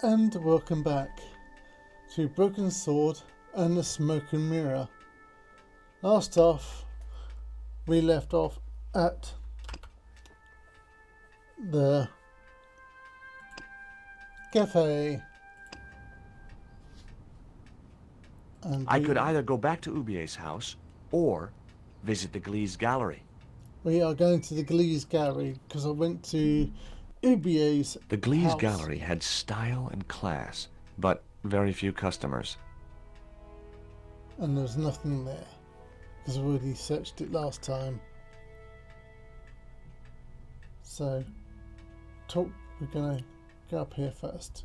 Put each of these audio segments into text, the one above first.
And welcome back to Brokenswoad and the Smoke and Mirror. Last off, we left off at the cafe. And I could either go back to Ubier's house or visit the Glease gallery. We are going to the Glease gallery because I went to Ubier's The Glease house. gallery had style and class, but very few customers. And there was nothing there because I already searched it last time. So, we're going to go up here first.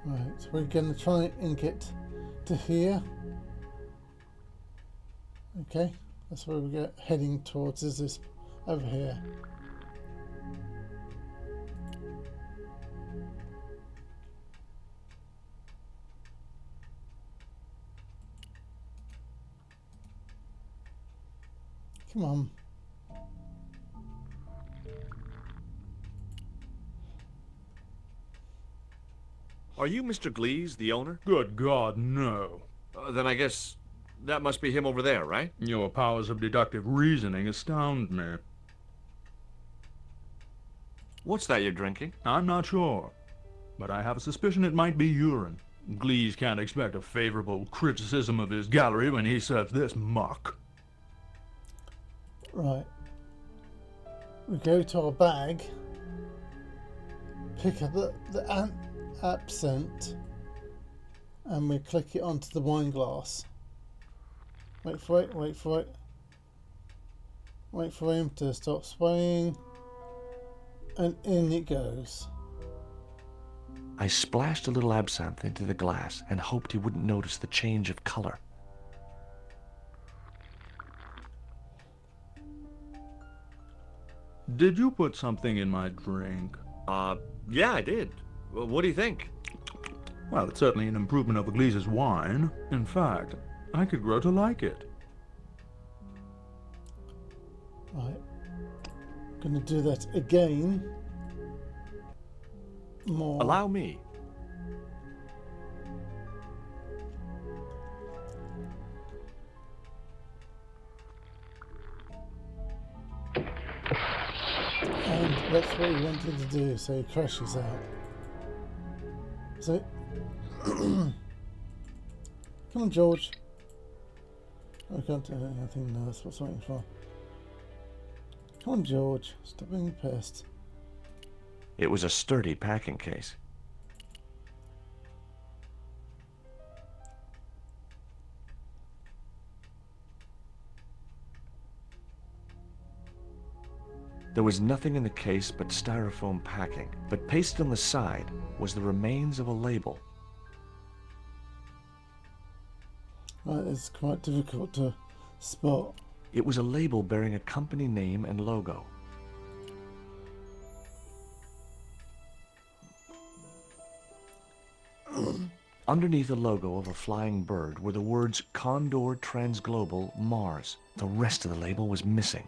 Right, so we're going to try and get to here. Okay, that's where we're heading towards, is this over here. Come on. Are you Mr. Glease, the owner? Good God, no. Then I guess that must be him over there, right? Your powers of deductive reasoning astound me. What's that you're drinking? I'm not sure, but I have a suspicion it might be urine. Glease can't expect a favorable criticism of his gallery when he serves this muck. Right. We go to our bag, pick up the absinthe, and we click it onto the wine glass. Wait for it, wait for it. Wait for him to stop swaying, and in it goes. I splashed a little absinthe into the glass and hoped he wouldn't notice the change of color. Did you put something in my drink? Yeah, I did. Well, what do you think? Well, it's certainly an improvement over Glease's wine. In fact, I could grow to like it. Right. Gonna do that again. More. Allow me. And that's what he wanted to do, so he crashes out. So, come on, George. I can't do anything now, that's what's waiting for. Come on, George, stop being pissed. It was a sturdy packing case. There was nothing in the case but styrofoam packing, but pasted on the side was the remains of a label. Right, it's quite difficult to spot. It was a label bearing a company name and logo. Underneath the logo of a flying bird were the words Condor Transglobal Mars. The rest of the label was missing.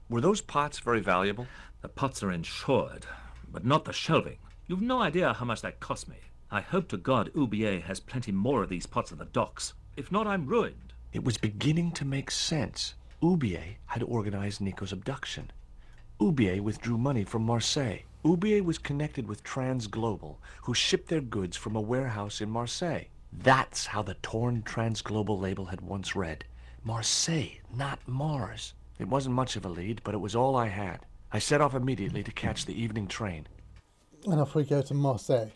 Were those pots very valuable? The pots are insured, but not the shelving. You've no idea how much that cost me. I hope to God Ubier has plenty more of these pots at the docks. If not, I'm ruined. It was beginning to make sense. Ubier had organized Nico's abduction. Ubier withdrew money from Marseilles. Ubier was connected with Transglobal, who shipped their goods from a warehouse in Marseilles. That's how the torn Transglobal label had once read. Marseilles, not Mars. It wasn't much of a lead, but it was all I had. I set off immediately to catch the evening train. And off we go to Marseille.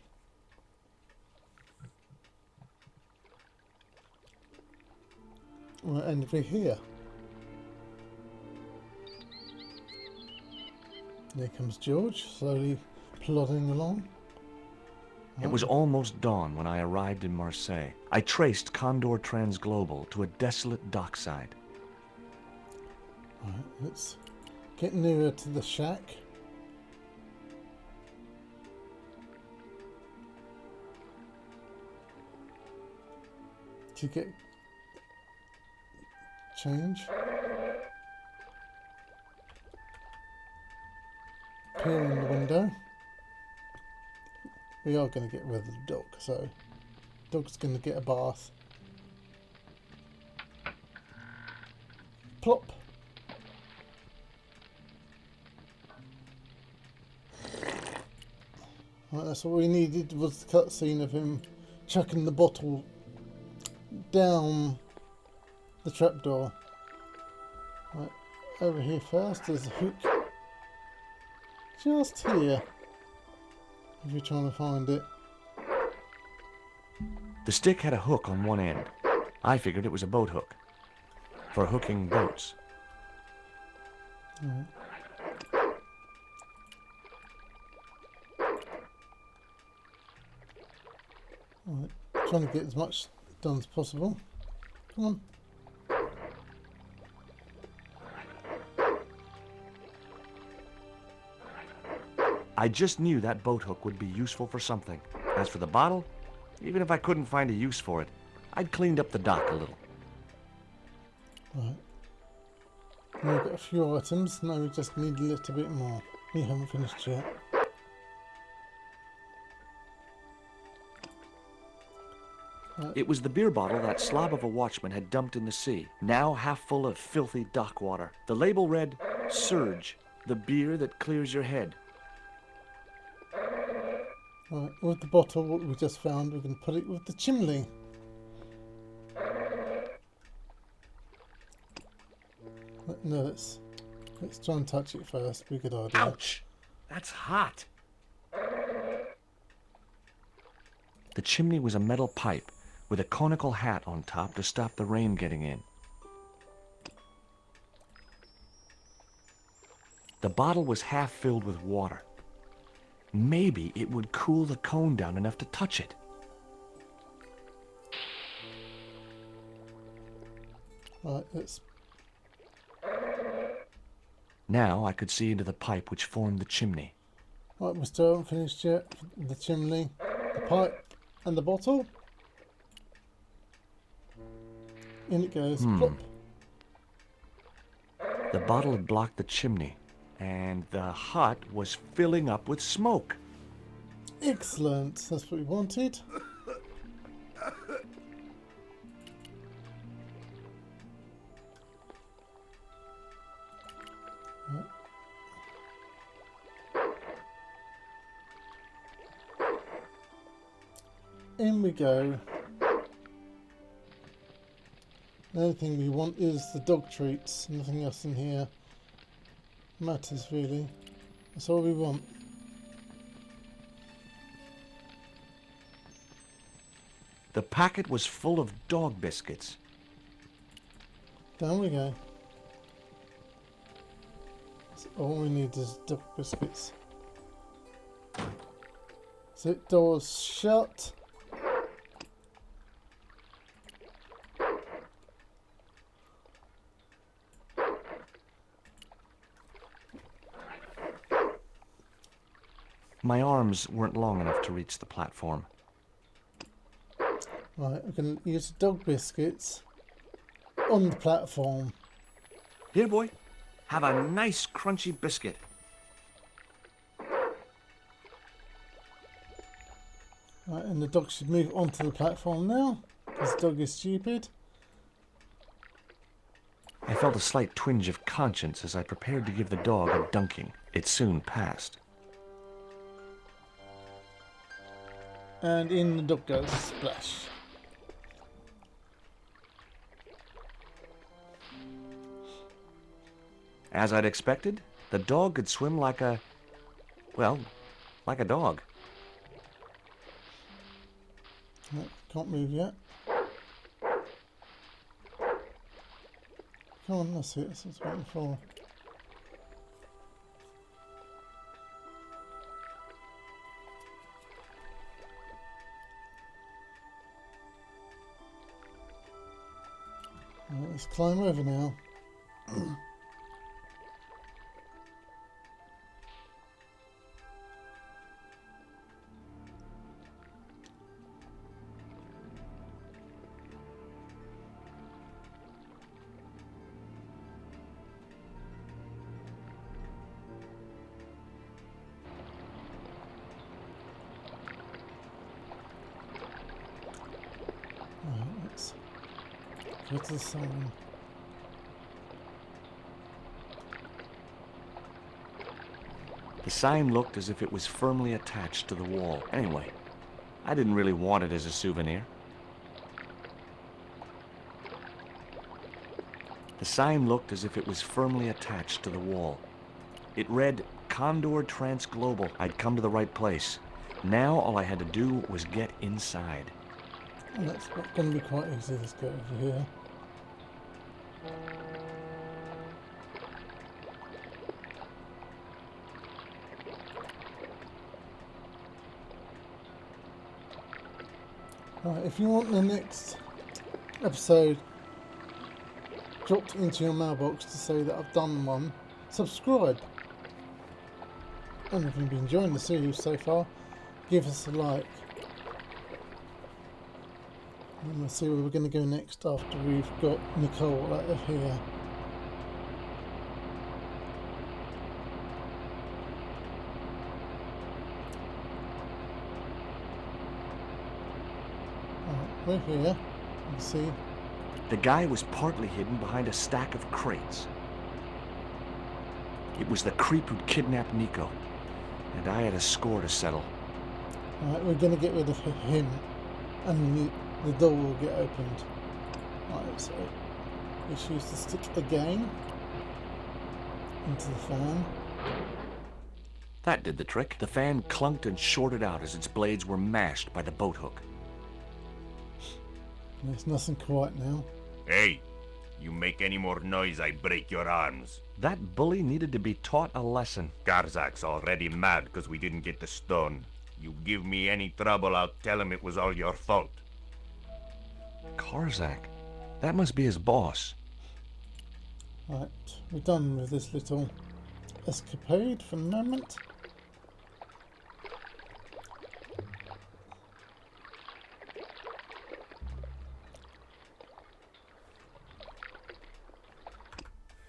And we're here. There comes George, slowly plodding along. It was almost dawn when I arrived in Marseille. I traced Condor Transglobal to a desolate dockside. Right, let's get nearer to the shack. To get change. Peer in the window. We are going to get rid of the dog, so dog's going to get a bath. Plop. Right, that's all we needed was the cutscene of him chucking the bottle down the trapdoor. Right, over here first there's a hook. Just here. If you're trying to find it. The stick had a hook on one end. I figured it was a boat hook for hooking boats. Right. Right. Trying to get as much done as possible. Come on. I just knew that boat hook would be useful for something. As for the bottle, even if I couldn't find a use for it, I'd cleaned up the dock a little. Right. Now we've got a few items. Now we just need a little bit more. We haven't finished yet. It was the beer bottle that slob of a watchman had dumped in the sea, now half full of filthy dock water. The label read, "Surge, the beer that clears your head." Right, with the bottle what we just found, we can put it with the chimney. No, let's try and touch it first. Be a good idea. Ouch! That's hot. The chimney was a metal pipe with a conical hat on top to stop the rain getting in. The bottle was half filled with water. Maybe it would cool the cone down enough to touch it. Right, let's. Now I could see into the pipe which formed the chimney. Right, we still haven't finished yet. The chimney, the pipe, and the bottle. In it goes. Plop. The bottle had blocked the chimney, and the hut was filling up with smoke. Excellent. That's what we wanted. Right. In we go. The only thing we want is the dog treats. Nothing else in here matters really. That's all we want. The packet was full of dog biscuits. Down we go. So all we need is dog biscuits. Zip doors shut. My arms weren't long enough to reach the platform. Right, we can use the dog biscuits on the platform. Here, boy, have a nice crunchy biscuit. Right, and the dog should move onto the platform now, because the dog is stupid. I felt a slight twinge of conscience as I prepared to give the dog a dunking. It soon passed. And in the dog goes. Splash. As I'd expected, the dog could swim like a dog. No, can't move yet. Come on, that's it. That's what it's waiting for. Let's climb over now. Let's go to the sign. The sign looked as if it was firmly attached to the wall. Anyway, I didn't really want it as a souvenir. The sign looked as if it was firmly attached to the wall. It read, Condor Transglobal. I'd come to the right place. Now all I had to do was get inside. And that's going to be quite easy. Let's go over here. Right, if you want the next episode dropped into your mailbox to say that I've done one, subscribe. And if you've been enjoying the series so far, give us a like. And we'll see where we're going to go next after we've got Nicole out of here. We're here, you can see. The guy was partly hidden behind a stack of crates. It was the creep who'd kidnapped Nico, and I had a score to settle. Alright, we're going to get rid of him, and the door will get opened. Right, so let's use the stick again into the fan. That did the trick. The fan clunked and shorted out as its blades were mashed by the boat hook. There's nothing quite now. Hey, you make any more noise, I break your arms. That bully needed to be taught a lesson. Garzak's already mad because we didn't get the stone. You give me any trouble, I'll tell him it was all your fault. Karzak? That must be his boss. Right, we're done with this little escapade for the moment.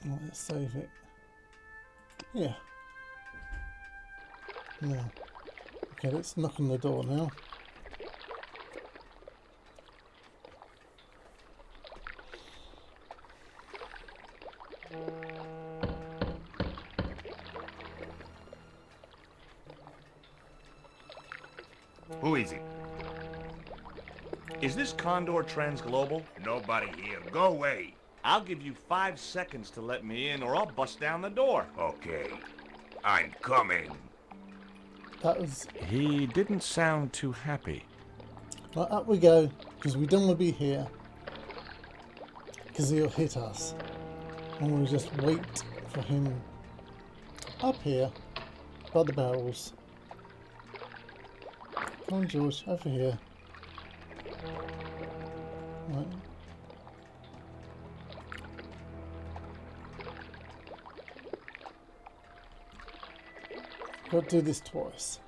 Right, let's save it. Yeah. Now. Okay, let's knock on the door now. Who is it? Is this Condor Transglobal? Nobody here. Go away. I'll give you 5 seconds to let me in, or I'll bust down the door. Okay. I'm coming. That was... He didn't sound too happy. Right, up we go, because we don't want to be here. Because he'll hit us. And we'll just wait for him up here by the barrels. Come on, George, over here. Right. Got to do this twice.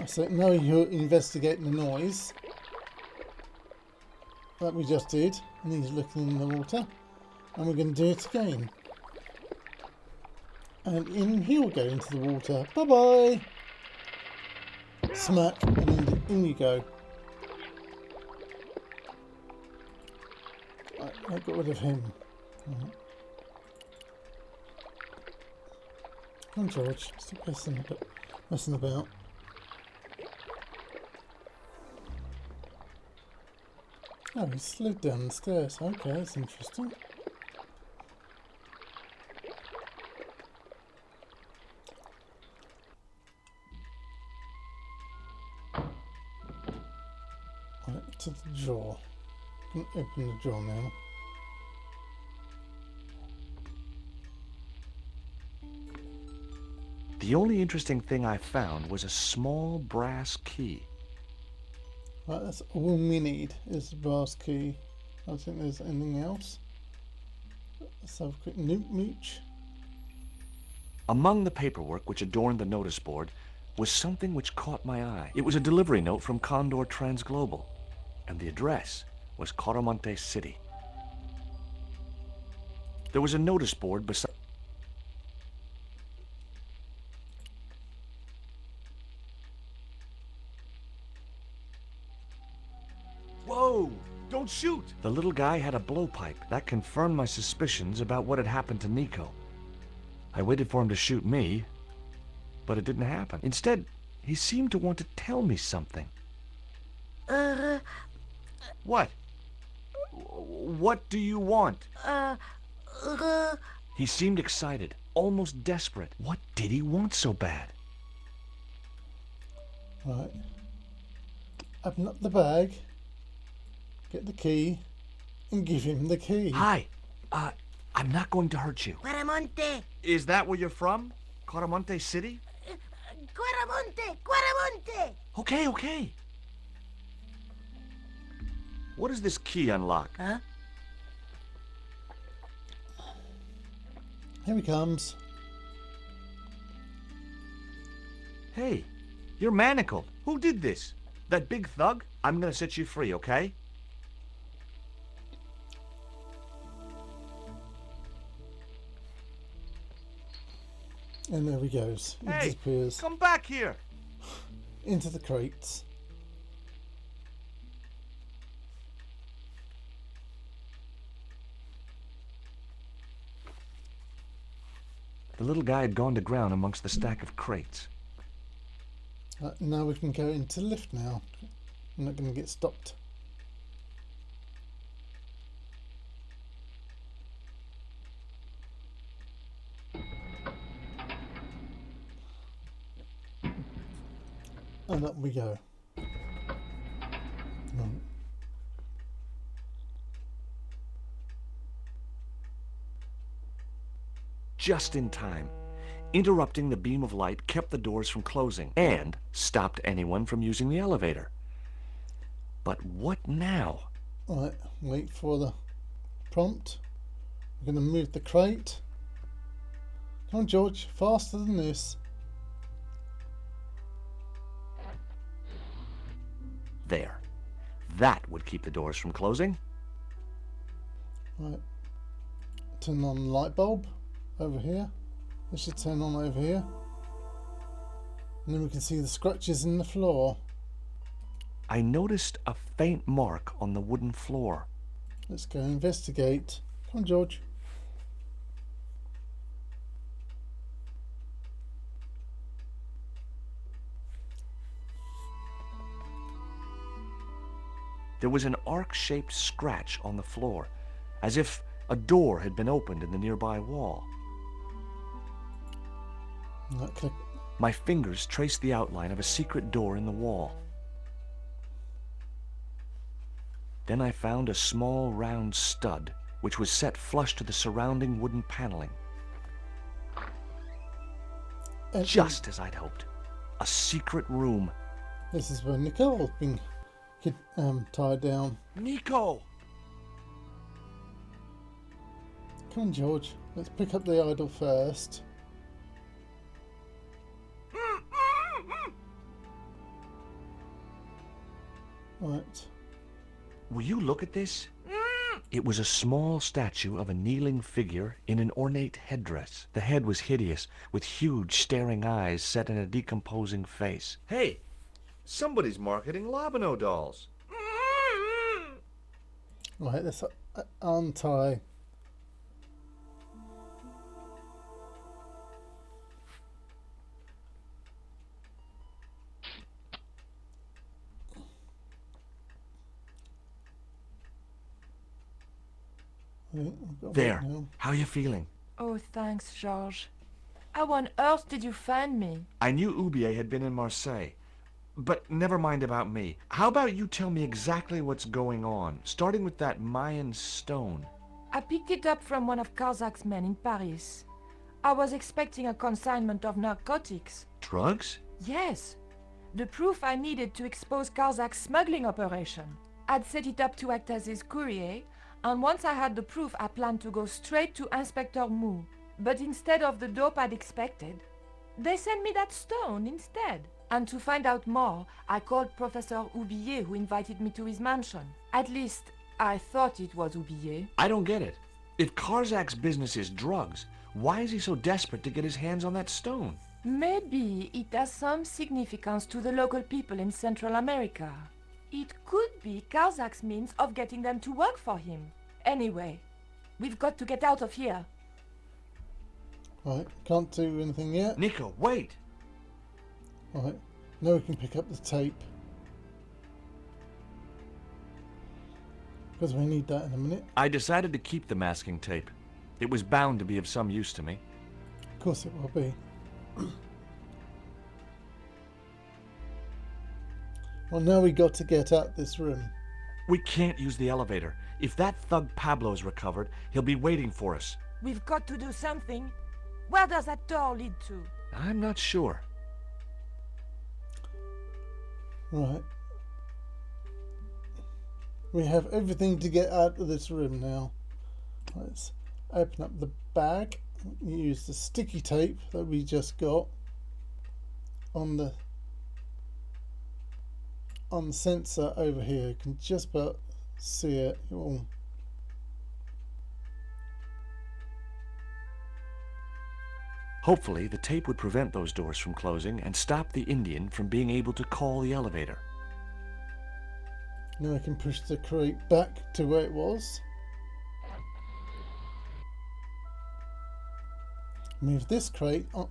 So now you're investigating the noise that we just did, and he's looking in the water, and we're going to do it again. And in he'll go into the water. Bye bye. Smack, and in you go. Right, I got rid of him. Right. Come on, George, stop messing about. Oh, he slid down the stairs. Okay, that's interesting. Right, to the drawer. Can open the drawer now. The only interesting thing I found was a small brass key. Right, that's all we need is the brass key. I don't think there's anything else. Let's have a quick mooch. Among the paperwork which adorned the notice board was something which caught my eye. It was a delivery note from Condor Transglobal, and the address was Coromante City. There was a notice board beside... Whoa! Don't shoot! The little guy had a blowpipe. That confirmed my suspicions about what had happened to Nico. I waited for him to shoot me, but it didn't happen. Instead, he seemed to want to tell me something. What? What do you want? He seemed excited, almost desperate. What did he want so bad? Right. Open up the bag, get the key, and give him the key. Hi. I'm not going to hurt you. Guaramonte! Is that where you're from? Coromante City? Guaramonte! Guaramonte! Okay. What does this key unlock? Huh? Here he comes. Hey, you're manacled. Who did this? That big thug? I'm gonna set you free, okay? And there he goes. He Hey, disappears come back here. into the crates. The little guy had gone to ground amongst the stack of crates. Now we can go into the lift now. I'm not going to get stopped. And up we go. Right. Just in time. Interrupting the beam of light kept the doors from closing and stopped anyone from using the elevator. But what now? Right, wait for the prompt. We're going to move the crate. Come on, George, faster than this. There. That would keep the doors from closing. Right, turn on the light bulb over here. This should turn on over here. And then we can see the scratches in the floor. I noticed a faint mark on the wooden floor. Let's go investigate. Come on, George. There was an arc-shaped scratch on the floor, as if a door had been opened in the nearby wall. Right, click. My fingers traced the outline of a secret door in the wall. Then I found a small round stud, which was set flush to the surrounding wooden paneling. Just as I'd hoped. A secret room. This is where Nicole's been tied down. Nico! Come on, George. Let's pick up the idol first. Right. Will you look at this? It was a small statue of a kneeling figure in an ornate headdress. The head was hideous, with huge staring eyes set in a decomposing face. Hey, somebody's marketing Labino dolls. Right, let's untie. Right, I've got There. it now. How are you feeling? Oh, thanks, Georges. How on earth did you find me? I knew Ubier had been in Marseille. But never mind about me. How about you tell me exactly what's going on, starting with that Mayan stone? I picked it up from one of Karzak's men in Paris. I was expecting a consignment of narcotics. Drugs? Yes. The proof I needed to expose Karzak's smuggling operation. I'd set it up to act as his courier, and once I had the proof, I planned to go straight to Inspector Mou. But instead of the dope I'd expected, they sent me that stone instead. And to find out more, I called Professor Oublier, who invited me to his mansion. At least, I thought it was Oublier. I don't get it. If Karzak's business is drugs, why is he so desperate to get his hands on that stone? Maybe it has some significance to the local people in Central America. It could be Karzak's means of getting them to work for him. Anyway, we've got to get out of here. Right, can't do anything yet. Nico, wait! Right, now we can pick up the tape. Because we need that in a minute. I decided to keep the masking tape. It was bound to be of some use to me. Of course it will be. Well, now we got to get out this room. We can't use the elevator. If that thug Pablo's recovered, he'll be waiting for us. We've got to do something. Where does that door lead to? I'm not sure. Right. We have everything to get out of this room now. Let's open up the bag. Use the sticky tape that we just got on the sensor over here. You can just about see it. Oh. Hopefully, the tape would prevent those doors from closing and stop the Indian from being able to call the elevator. Now I can push the crate back to where it was. Move this crate on.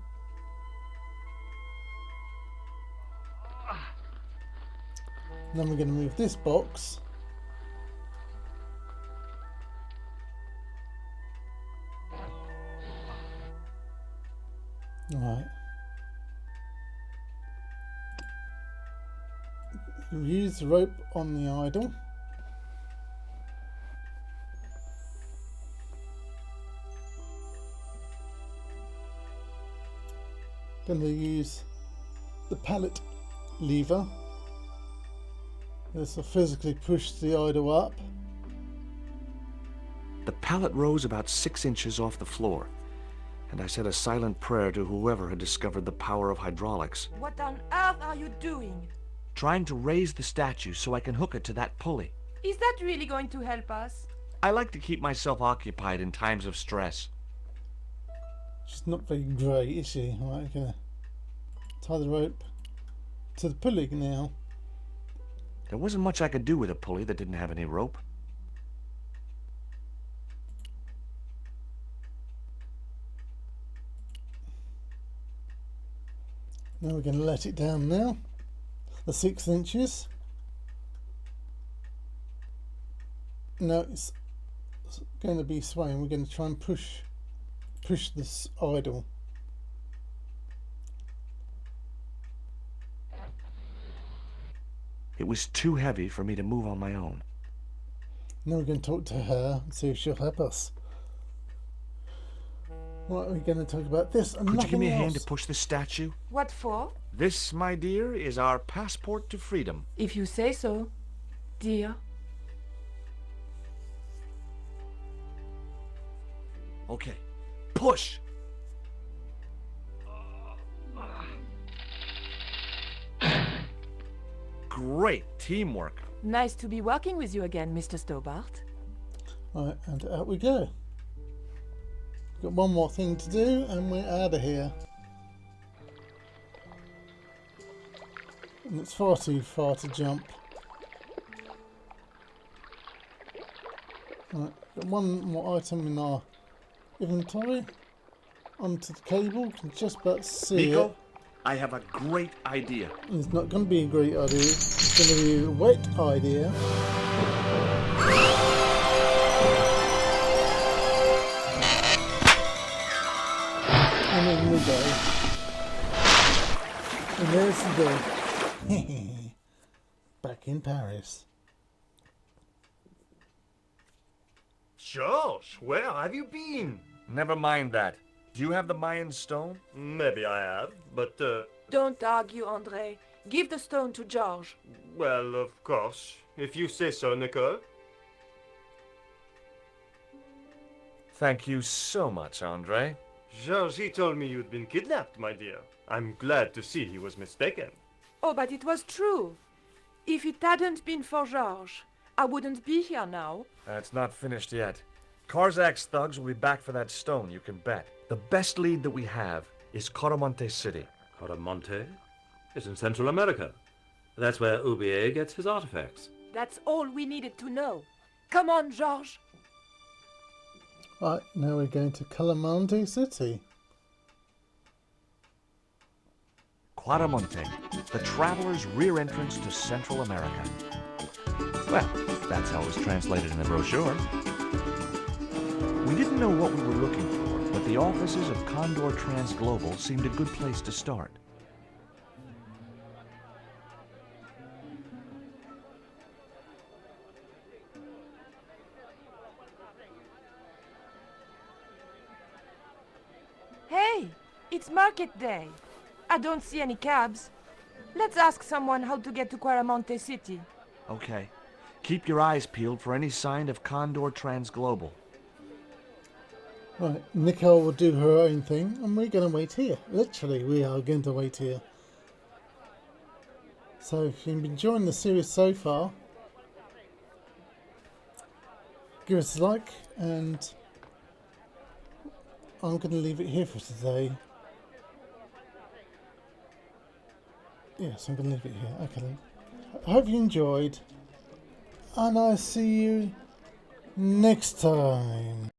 Then we're going to move this box. Alright. Use the rope on the idol. Going to use the pallet lever. This will physically push the idol up. The pallet rose about 6 inches off the floor, and I said a silent prayer to whoever had discovered the power of hydraulics. What on earth are you doing? Trying to raise the statue so I can hook it to that pulley. Is that really going to help us? I like to keep myself occupied in times of stress. She's not very great, is she? Right, I'm gonna tie the rope to the pulley now. There wasn't much I could do with a pulley that didn't have any rope. Now we're going to let it down now. The 6 inches. Now it's going to be swaying. We're going to try and push this idol. It was too heavy for me to move on my own. Now we're going to talk to her and see if she'll help us. Right, we're going to talk about this and Could you give me a nothing hand to else. push this statue? What for? This, my dear, is our passport to freedom. If you say so, dear. Okay, push! Great teamwork. Nice to be working with you again, Mr. Stobart. Right, and out we go. Got one more thing to do and we're out of here. And it's far too far to jump. Right, got one more item in our inventory. Onto the cable, can just about see Nico, it. I have a great idea. It's not going to be a great idea. It's going to be a wet idea. And in we go. And there's the door. Back in Paris. George, where have you been? Never mind that. Do you have the Mayan stone? Maybe I have, but Don't argue, André. Give the stone to George. Well, of course. If you say so, Nicole. Thank you so much, Andre. Georges, he told me you'd been kidnapped, my dear. I'm glad to see he was mistaken. Oh, but it was true. If it hadn't been for George, I wouldn't be here now. It's not finished yet. Karzak's thugs will be back for that stone, you can bet. The best lead that we have is Caramonte City. Caramonte? It's in Central America. That's where Ubier gets his artifacts. That's all we needed to know. Come on, George. Right, now we're going to Calamonte City. Quaramonte, the traveler's rear entrance to Central America. Well, that's how it was translated in the brochure. We didn't know what we were looking for, but the offices of Condor Transglobal seemed a good place to start. Hey, it's market day. I don't see any cabs. Let's ask someone how to get to Quaramonte City. Okay. Keep your eyes peeled for any sign of Condor Transglobal. Right, Nicole will do her own thing, and we're going to wait here. Literally, we are going to wait here. So, if you've been enjoying the series so far, give us a like, and I'm going to leave it here for today. Yes, I'm going to leave it here. Okay then. I hope you enjoyed, and I'll see you next time.